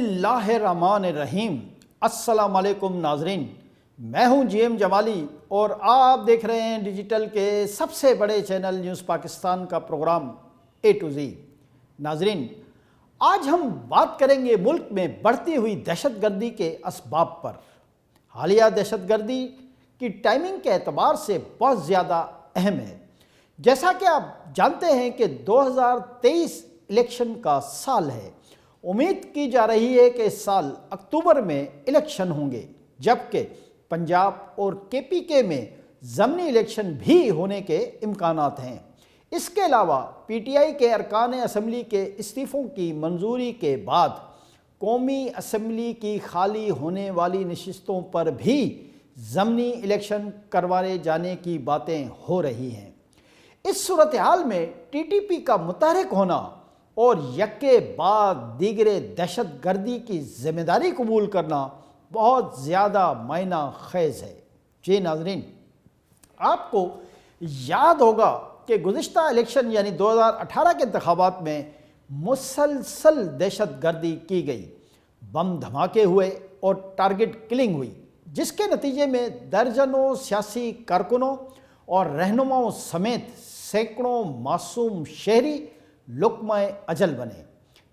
اللہ الرحمن الرحیم۔ السلام علیکم ناظرین، میں ہوں جی ایم جمالی اور آپ دیکھ رہے ہیں ڈیجیٹل کے سب سے بڑے چینل نیوز پاکستان کا پروگرام اے ٹو زی۔ ناظرین، آج ہم بات کریں گے ملک میں بڑھتی ہوئی دہشت گردی کے اسباب پر۔ حالیہ دہشت گردی کی ٹائمنگ کے اعتبار سے بہت زیادہ اہم ہے۔ جیسا کہ آپ جانتے ہیں کہ 2023 الیکشن کا سال ہے۔ امید کی جا رہی ہے کہ اس سال اکتوبر میں الیکشن ہوں گے، جبکہ پنجاب اور کے پی کے میں ضمنی الیکشن بھی ہونے کے امکانات ہیں۔ اس کے علاوہ پی ٹی آئی کے ارکان اسمبلی کے استعفوں کی منظوری کے بعد قومی اسمبلی کی خالی ہونے والی نشستوں پر بھی ضمنی الیکشن کروائے جانے کی باتیں ہو رہی ہیں۔ اس صورتحال میں ٹی ٹی پی کا متحرک ہونا اور یکے بعد دیگر دہشت گردی کی ذمہ داری قبول کرنا بہت زیادہ معنی خیز ہے۔ جی ناظرین، آپ کو یاد ہوگا کہ گزشتہ الیکشن یعنی 2018 کے انتخابات میں مسلسل دہشت گردی کی گئی، بم دھماکے ہوئے اور ٹارگٹ کلنگ ہوئی، جس کے نتیجے میں درجنوں سیاسی کارکنوں اور رہنماؤں سمیت سینکڑوں معصوم شہری لقمہ اجل بنے۔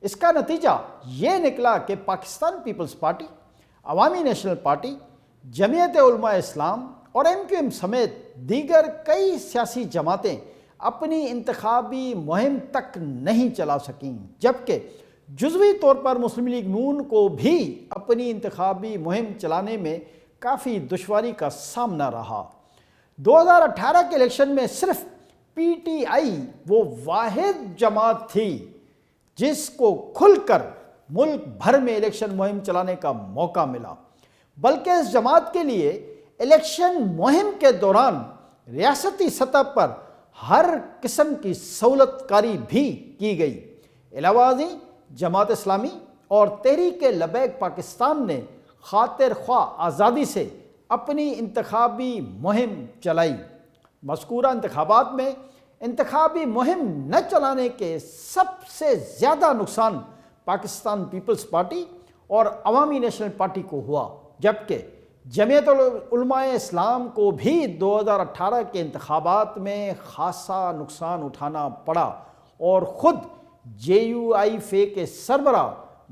اس کا نتیجہ یہ نکلا کہ پاکستان پیپلز پارٹی، عوامی نیشنل پارٹی، جمعیت علماء اسلام اور ایم کیو ایم سمیت دیگر کئی سیاسی جماعتیں اپنی انتخابی مہم تک نہیں چلا سکیں، جبکہ جزوی طور پر مسلم لیگ نون کو بھی اپنی انتخابی مہم چلانے میں کافی دشواری کا سامنا رہا۔ 2018 کے الیکشن میں صرف پی ٹی آئی وہ واحد جماعت تھی جس کو کھل کر ملک بھر میں الیکشن مہم چلانے کا موقع ملا، بلکہ اس جماعت کے لیے الیکشن مہم کے دوران ریاستی سطح پر ہر قسم کی سہولت کاری بھی کی گئی۔ علاوہ ازیں جماعت اسلامی اور تحریک لبیک پاکستان نے خاطر خواہ آزادی سے اپنی انتخابی مہم چلائی۔ مذکورہ انتخابات میں انتخابی مہم نہ چلانے کے سب سے زیادہ نقصان پاکستان پیپلز پارٹی اور عوامی نیشنل پارٹی کو ہوا، جبکہ جمعیت علماء اسلام کو بھی 2018 کے انتخابات میں خاصا نقصان اٹھانا پڑا اور خود جے یو آئی فے کے سربراہ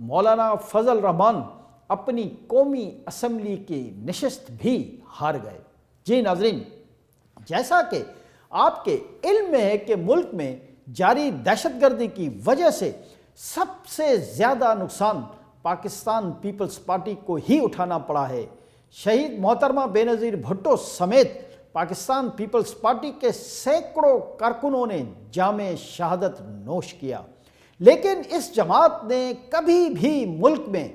مولانا فضل الرحمان اپنی قومی اسمبلی کی نشست بھی ہار گئے۔ جی ناظرین، جیسا کہ آپ کے علم میں ہے کہ ملک میں جاری دہشت گردی کی وجہ سے سب سے زیادہ نقصان پاکستان پیپلز پارٹی کو ہی اٹھانا پڑا ہے۔ شہید محترمہ بے نظیر بھٹو سمیت پاکستان پیپلز پارٹی کے سینکڑوں کارکنوں نے جام شہادت نوش کیا، لیکن اس جماعت نے کبھی بھی ملک میں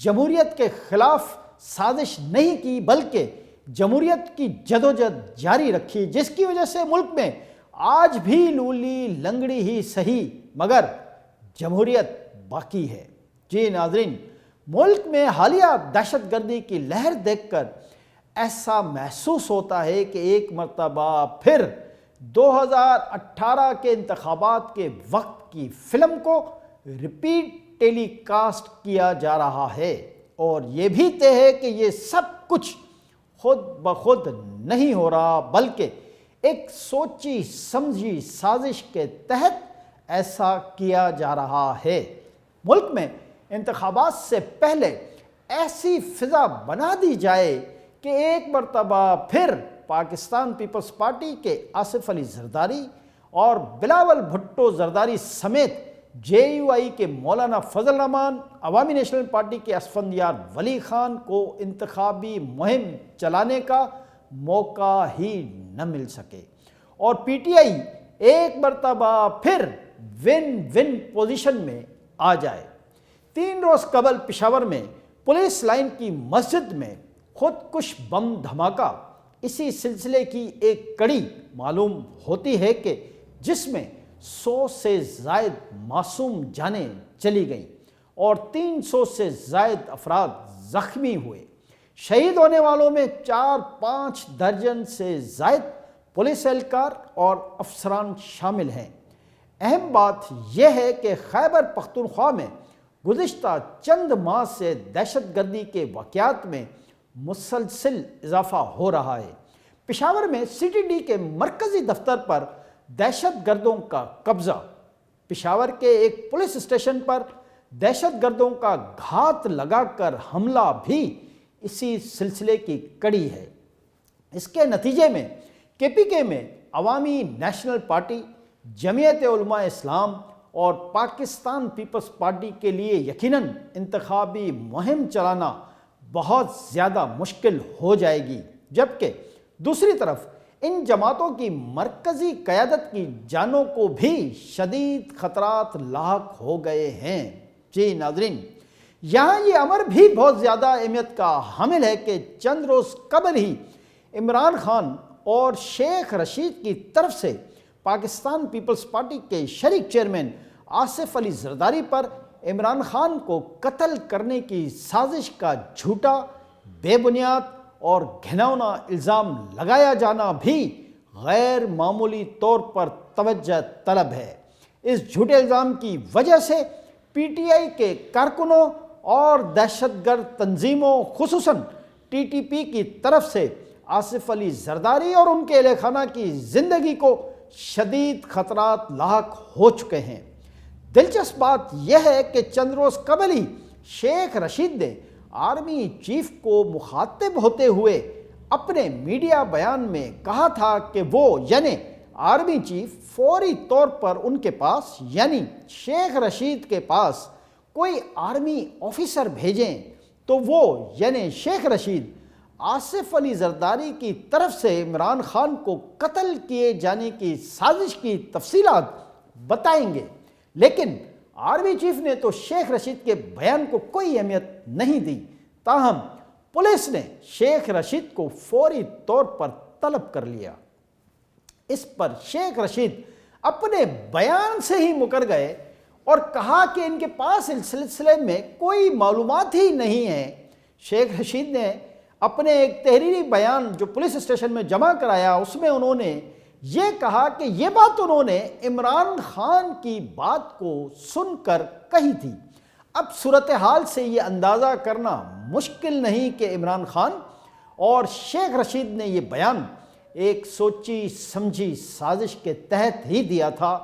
جمہوریت کے خلاف سازش نہیں کی، بلکہ جمہوریت کی جدوجہد جاری رکھی، جس کی وجہ سے ملک میں آج بھی لولی لنگڑی ہی سہی مگر جمہوریت باقی ہے۔ جی ناظرین، ملک میں حالیہ دہشت گردی کی لہر دیکھ کر ایسا محسوس ہوتا ہے کہ ایک مرتبہ پھر 2018 کے انتخابات کے وقت کی فلم کو ریپیٹ ٹیلی کاسٹ کیا جا رہا ہے، اور یہ بھی طے ہے کہ یہ سب کچھ خود بخود نہیں ہو رہا، بلکہ ایک سوچی سمجھی سازش کے تحت ایسا کیا جا رہا ہے۔ ملک میں انتخابات سے پہلے ایسی فضا بنا دی جائے کہ ایک مرتبہ پھر پاکستان پیپلز پارٹی کے آصف علی زرداری اور بلاول بھٹو زرداری سمیت جے یو آئی کے مولانا فضل الرحمان، عوامی نیشنل پارٹی کے اسفندیار ولی خان کو انتخابی مہم چلانے کا موقع ہی نہ مل سکے، اور پی ٹی آئی ایک مرتبہ پھر ون ون پوزیشن میں آ جائے۔ 3 روز قبل پشاور میں پولیس لائن کی مسجد میں خودکش بم دھماکہ اسی سلسلے کی ایک کڑی معلوم ہوتی ہے کہ جس میں 100 سے زائد معصوم جانیں چلی گئیں اور 300 سے زائد افراد زخمی ہوئے۔ شہید ہونے والوں میں 4-5 درجن سے زائد پولیس اہلکار اور افسران شامل ہیں۔ اہم بات یہ ہے کہ خیبر پختونخوا میں گزشتہ چند ماہ سے دہشت گردی کے واقعات میں مسلسل اضافہ ہو رہا ہے۔ پشاور میں سی ٹی ڈی کے مرکزی دفتر پر دہشت گردوں کا قبضہ۔ پشاور کے ایک پولیس اسٹیشن پر دہشت گردوں کا گھات لگا کر حملہ بھی اسی سلسلے کی کڑی ہے۔ اس کے نتیجے میں کے پی کے میں عوامی نیشنل پارٹی، جمعیت علماء اسلام اور پاکستان پیپلز پارٹی کے لیے یقیناً انتخابی مہم چلانا بہت زیادہ مشکل ہو جائے گی، جبکہ دوسری طرف ان جماعتوں کی مرکزی قیادت کی جانوں کو بھی شدید خطرات لاحق ہو گئے ہیں۔ جی ناظرین، یہاں یہ امر بھی بہت زیادہ اہمیت کا حامل ہے کہ چند روز قبل ہی عمران خان اور شیخ رشید کی طرف سے پاکستان پیپلز پارٹی کے شریک چیئرمین آصف علی زرداری پر عمران خان کو قتل کرنے کی سازش کا جھوٹا، بے بنیاد اور گھناؤنا الزام لگایا جانا بھی غیر معمولی طور پر توجہ طلب ہے۔ اس جھوٹے الزام کی وجہ سے پی ٹی آئی کے کارکنوں اور دہشت گرد تنظیموں خصوصاً ٹی ٹی پی کی طرف سے آصف علی زرداری اور ان کے اہل خانہ کی زندگی کو شدید خطرات لاحق ہو چکے ہیں۔ دلچسپ بات یہ ہے کہ چند روز قبل ہی شیخ رشید نے آرمی چیف کو مخاطب ہوتے ہوئے اپنے میڈیا بیان میں کہا تھا کہ وہ یعنی آرمی چیف فوری طور پر ان کے پاس یعنی شیخ رشید کے پاس کوئی آرمی آفیسر بھیجیں تو وہ یعنی شیخ رشید آصف علی زرداری کی طرف سے عمران خان کو قتل کیے جانے کی سازش کی تفصیلات بتائیں گے، لیکن آرمی چیف نے تو شیخ رشید کے بیان کو کوئی اہمیت نہیں دی۔ تاہم پولیس نے شیخ رشید کو فوری طور پر طلب کر لیا۔ اس پر شیخ رشید اپنے بیان سے ہی مکر گئے اور کہا کہ ان کے پاس اس سلسلے میں کوئی معلومات ہی نہیں ہیں۔ شیخ رشید نے اپنے ایک تحریری بیان جو پولیس اسٹیشن میں جمع کرایا، اس میں انہوں نے یہ کہا کہ یہ بات انہوں نے عمران خان کی بات کو سن کر کہی تھی۔ اب صورتحال سے یہ اندازہ کرنا مشکل نہیں کہ عمران خان اور شیخ رشید نے یہ بیان ایک سوچی سمجھی سازش کے تحت ہی دیا تھا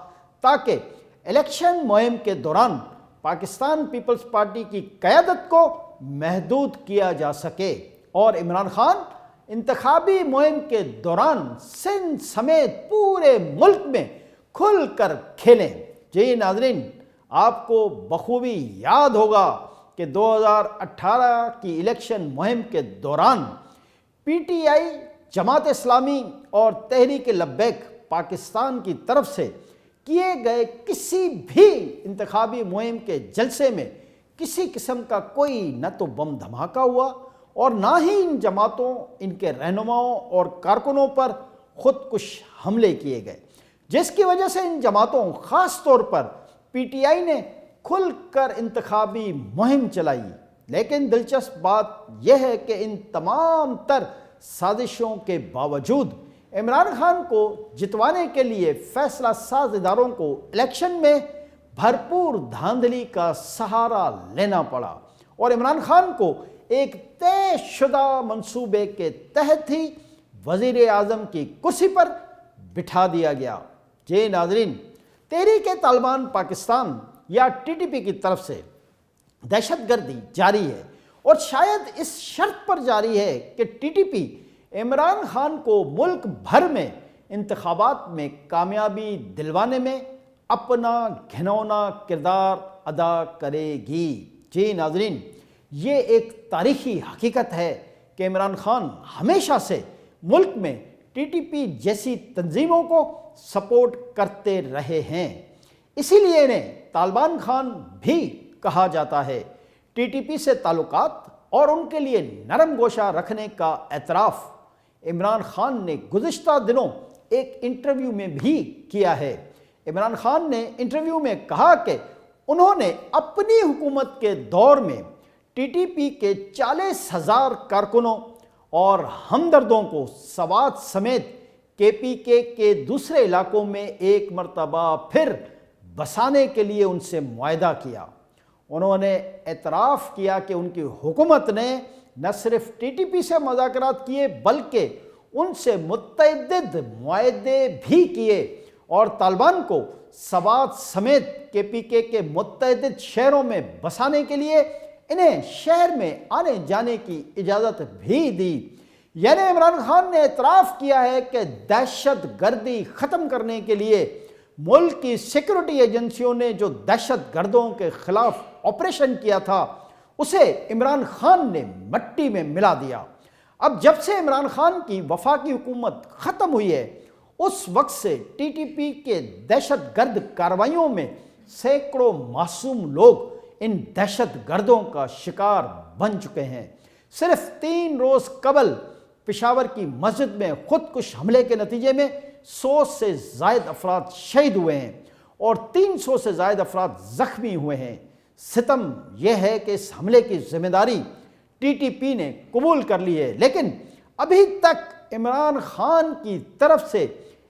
تاکہ الیکشن مہم کے دوران پاکستان پیپلز پارٹی کی قیادت کو محدود کیا جا سکے اور عمران خان انتخابی مہم کے دوران سندھ سمیت پورے ملک میں کھل کر کھیلیں۔ جی ناظرین، آپ کو بخوبی یاد ہوگا کہ 2018 کی الیکشن مہم کے دوران P T I, Jamaat Islami اور تحریک لبیک پاکستان کی طرف سے کیے گئے کسی بھی انتخابی مہم کے جلسے میں کسی قسم کا کوئی نہ تو بم دھماکہ ہوا اور نہ ہی ان جماعتوں، ان کے رہنماؤں اور کارکنوں پر خودکش حملے کیے گئے، جس کی وجہ سے ان جماعتوں خاص طور پر پی ٹی آئی نے کھل کر انتخابی مہم چلائی۔ لیکن دلچسپ بات یہ ہے کہ ان تمام تر سازشوں کے باوجود عمران خان کو جتوانے کے لیے فیصلہ ساز اداروں کو الیکشن میں بھرپور دھاندلی کا سہارا لینا پڑا اور عمران خان کو ایک طے شدہ منصوبے کے تحت ہی وزیر اعظم کی کرسی پر بٹھا دیا گیا۔ جی ناظرین، تحریک طالبان پاکستان یا ٹی ٹی پی کی طرف سے دہشت گردی جاری ہے اور شاید اس شرط پر جاری ہے کہ T T P Imran Khan کو ملک بھر میں انتخابات میں کامیابی دلوانے میں اپنا گھناؤنا کردار ادا کرے گی۔ جی ناظرین، یہ ایک تاریخی حقیقت ہے کہ عمران خان ہمیشہ سے ملک میں ٹی ٹی پی جیسی تنظیموں کو سپورٹ کرتے رہے ہیں، اسی لیے انہیں طالبان خان بھی کہا جاتا ہے۔ ٹی ٹی پی سے تعلقات اور ان کے لیے نرم گوشہ رکھنے کا اعتراف عمران خان نے گزشتہ دنوں ایک انٹرویو میں بھی کیا ہے۔ عمران خان نے انٹرویو میں کہا کہ انہوں نے اپنی حکومت کے دور میں ٹی ٹی پی کے 40,000 کارکنوں اور ہمدردوں کو سوات سمیت کے پی کے دوسرے علاقوں میں ایک مرتبہ پھر بسانے کے لیے ان سے معاہدہ کیا۔ انہوں نے اعتراف کیا کہ ان کی حکومت نے نہ صرف ٹی ٹی پی سے مذاکرات کیے بلکہ ان سے متعدد معاہدے بھی کیے اور طالبان کو سوات سمیت کے پی کے متعدد شہروں میں بسانے کے لیے انہیں شہر میں آنے جانے کی اجازت بھی دی۔ یعنی عمران خان نے اعتراف کیا ہے کہ دہشت گردی ختم کرنے کے لیے ملک کی سیکورٹی ایجنسیوں نے جو دہشت گردوں کے خلاف آپریشن کیا تھا اسے عمران خان نے مٹی میں ملا دیا۔ اب جب سے عمران خان کی وفاقی حکومت ختم ہوئی ہے اس وقت سے ٹی ٹی پی کے دہشت گرد کارروائیوں میں سینکڑوں معصوم لوگ ان دہشت گردوں کا شکار بن چکے ہیں۔ صرف 3 روز قبل پشاور کی مسجد میں خودکش حملے کے نتیجے میں 100 سے زائد افراد شہید ہوئے ہیں اور 300 سے زائد افراد زخمی ہوئے ہیں۔ ستم یہ ہے کہ اس حملے کی ذمہ داری ٹی ٹی پی نے قبول کر لی ہے، لیکن ابھی تک عمران خان کی طرف سے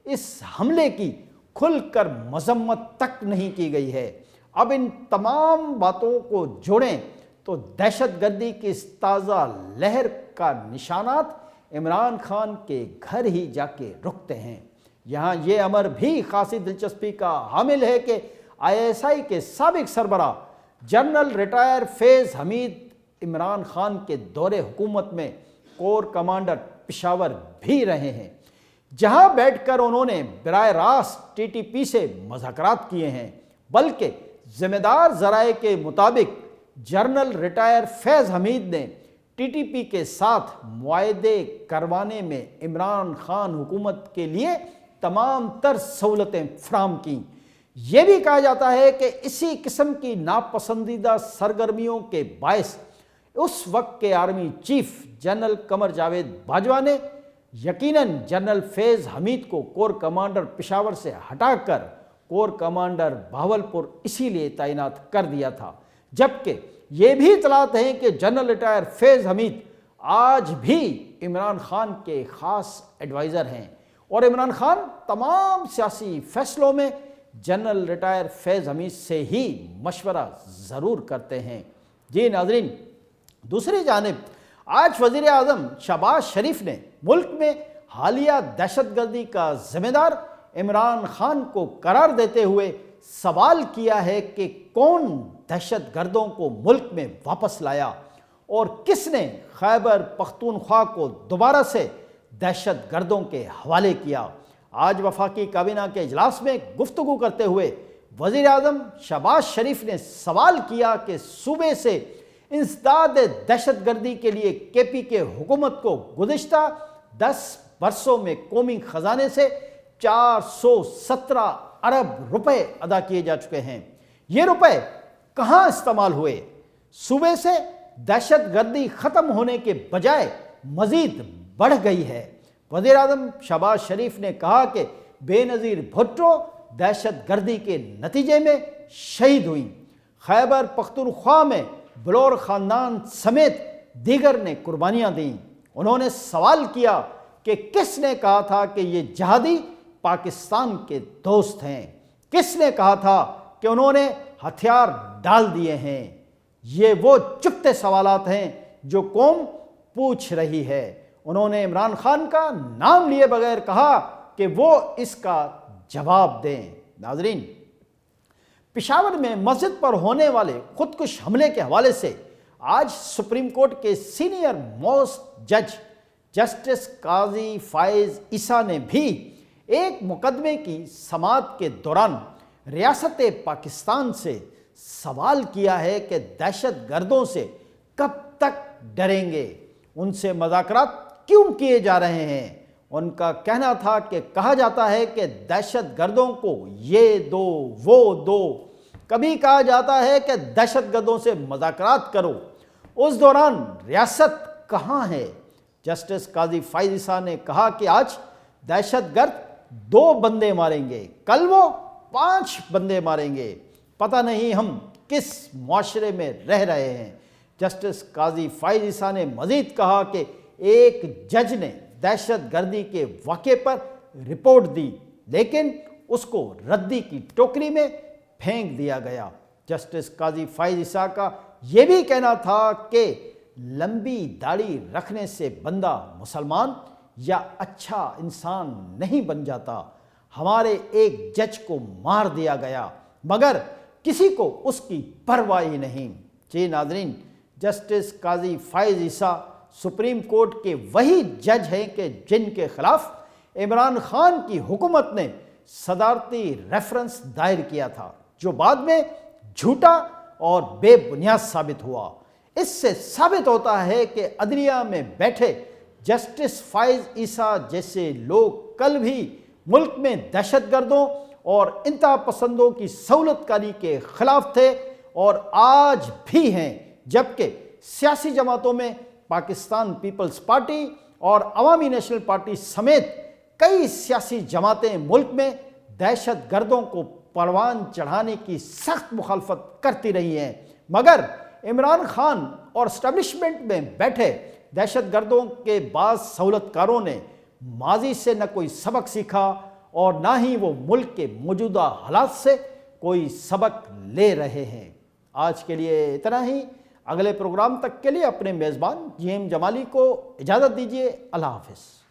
اس حملے کی کھل کر مذمت تک نہیں کی گئی ہے۔ اب ان تمام باتوں کو جوڑیں تو دہشت گردی کی اس تازہ لہر کا نشانات عمران خان کے گھر ہی جا کے رکتے ہیں۔ یہاں یہ امر بھی خاصی دلچسپی کا حامل ہے کہ آئی ایس آئی کے سابق سربراہ جنرل ریٹائر فیض حمید عمران خان کے دور حکومت میں کور کمانڈر پشاور بھی رہے ہیں، جہاں بیٹھ کر انہوں نے براہ راست ٹی ٹی پی سے مذاکرات کیے ہیں، بلکہ ذمہ دار ذرائع کے مطابق جنرل ریٹائر فیض حمید نے ٹی ٹی پی کے ساتھ معاہدے کروانے میں عمران خان حکومت کے لیے تمام تر سہولتیں فراہم کیں۔ یہ بھی کہا جاتا ہے کہ اسی قسم کی ناپسندیدہ سرگرمیوں کے باعث اس وقت کے army chief general Qamar Javed Bajwa نے یقیناً جنرل فیض حمید کو کور کمانڈر پشاور سے ہٹا کر کور کمانڈر بہاولپور اسی لیے تعینات کر دیا تھا، جبکہ یہ بھی اطلاعات ہیں کہ جنرل ریٹائر فیض حمید آج بھی عمران خان کے خاص ایڈوائزر ہیں اور عمران خان تمام سیاسی فیصلوں میں جنرل ریٹائر فیض حمید سے ہی مشورہ ضرور کرتے ہیں۔ جی ناظرین، دوسری جانب آج وزیر اعظم شہباز شریف نے ملک میں حالیہ دہشت گردی کا ذمہ دار عمران خان کو قرار دیتے ہوئے سوال کیا ہے کہ کون دہشت گردوں کو ملک میں واپس لایا اور کس نے خیبر پختونخوا کو دوبارہ سے دہشت گردوں کے حوالے کیا۔ آج وفاقی کابینہ کے اجلاس میں گفتگو کرتے ہوئے وزیر اعظم شہباز شریف نے سوال کیا کہ صوبے سے انسداد دہشت گردی کے لیے کے پی کے حکومت کو گزشتہ 10 برسوں میں قومی خزانے سے 417 ارب روپے ادا کیے جا چکے ہیں۔ یہ روپے کہاں استعمال ہوئے؟ صوبے سے دہشت گردی ختم ہونے کے بجائے مزید بڑھ گئی ہے۔ وزیر اعظم شہباز شریف نے کہا کہ بے نظیر بھٹو دہشت گردی کے نتیجے میں شہید ہوئیں۔ خیبر پختونخوا میں بلور خاندان سمیت دیگر نے قربانیاں دیں۔ انہوں نے سوال کیا کہ کس نے کہا تھا کہ یہ جہادی پاکستان کے دوست ہیں؟ کس نے کہا تھا کہ انہوں نے ہتھیار ڈال دیے ہیں؟ یہ وہ چپتے سوالات ہیں جو قوم پوچھ رہی ہے۔ انہوں نے عمران خان کا نام لیے بغیر کہا کہ وہ اس کا جواب دیں۔ ناظرین، پشاور میں مسجد پر ہونے والے خودکش حملے کے حوالے سے آج سپریم کورٹ کے سینئر موسٹ جج جسٹس قاضی فائز عیسیٰ نے بھی ایک مقدمے کی سماعت کے دوران ریاست پاکستان سے سوال کیا ہے کہ دہشت گردوں سے کب تک ڈریں گے؟ ان سے مذاکرات کیوں کیے جا رہے ہیں؟ ان کا کہنا تھا کہ کہا جاتا ہے کہ دہشت گردوں کو یہ دو وہ دو، کبھی کہا جاتا ہے کہ دہشت گردوں سے مذاکرات کرو، اس دوران ریاست کہاں ہے؟ جسٹس قاضی فائز عیسیٰ نے کہا کہ آج دہشت گرد 2 بندے ماریں گے، کل وہ 5 بندے ماریں گے، پتہ نہیں ہم کس معاشرے میں رہ رہے ہیں۔ جسٹس قاضی فائز عیسیٰ نے مزید کہا کہ ایک جج نے دہشت گردی کے واقعے پر رپورٹ دی لیکن اس کو ردی کی ٹوکری میں پھینک دیا گیا۔ جسٹس قاضی فائز عیسیٰ کا یہ بھی کہنا تھا کہ لمبی داڑھی رکھنے سے بندہ مسلمان یا اچھا انسان نہیں بن جاتا۔ ہمارے ایک جج کو مار دیا گیا مگر کسی کو اس کی پرواہ ہی نہیں۔ جی ناظرین، جسٹس قاضی فائز عیسیٰ سپریم کورٹ کے وہی جج ہیں کہ جن کے خلاف عمران خان کی حکومت نے صدارتی ریفرنس دائر کیا تھا، جو بعد میں جھوٹا اور بے بنیاد ثابت ہوا۔ اس سے ثابت ہوتا ہے کہ عدلیہ میں بیٹھے جسٹس فائز عیسیٰ جیسے لوگ کل بھی ملک میں دہشت گردوں اور انتہا پسندوں کی سہولت کاری کے خلاف تھے اور آج بھی ہیں، جبکہ سیاسی جماعتوں میں پاکستان پیپلز پارٹی اور عوامی نیشنل پارٹی سمیت کئی سیاسی جماعتیں ملک میں دہشت گردوں کو پروان چڑھانے کی سخت مخالفت کرتی رہی ہیں، مگر عمران خان اور اسٹیبلشمنٹ میں بیٹھے دہشت گردوں کے بعض سہولت کاروں نے ماضی سے نہ کوئی سبق سیکھا اور نہ ہی وہ ملک کے موجودہ حالات سے کوئی سبق لے رہے ہیں۔ آج کے لیے اتنا ہی۔ اگلے پروگرام تک کے لیے اپنے میزبان جی ایم جمالی کو اجازت دیجیے۔ اللہ حافظ۔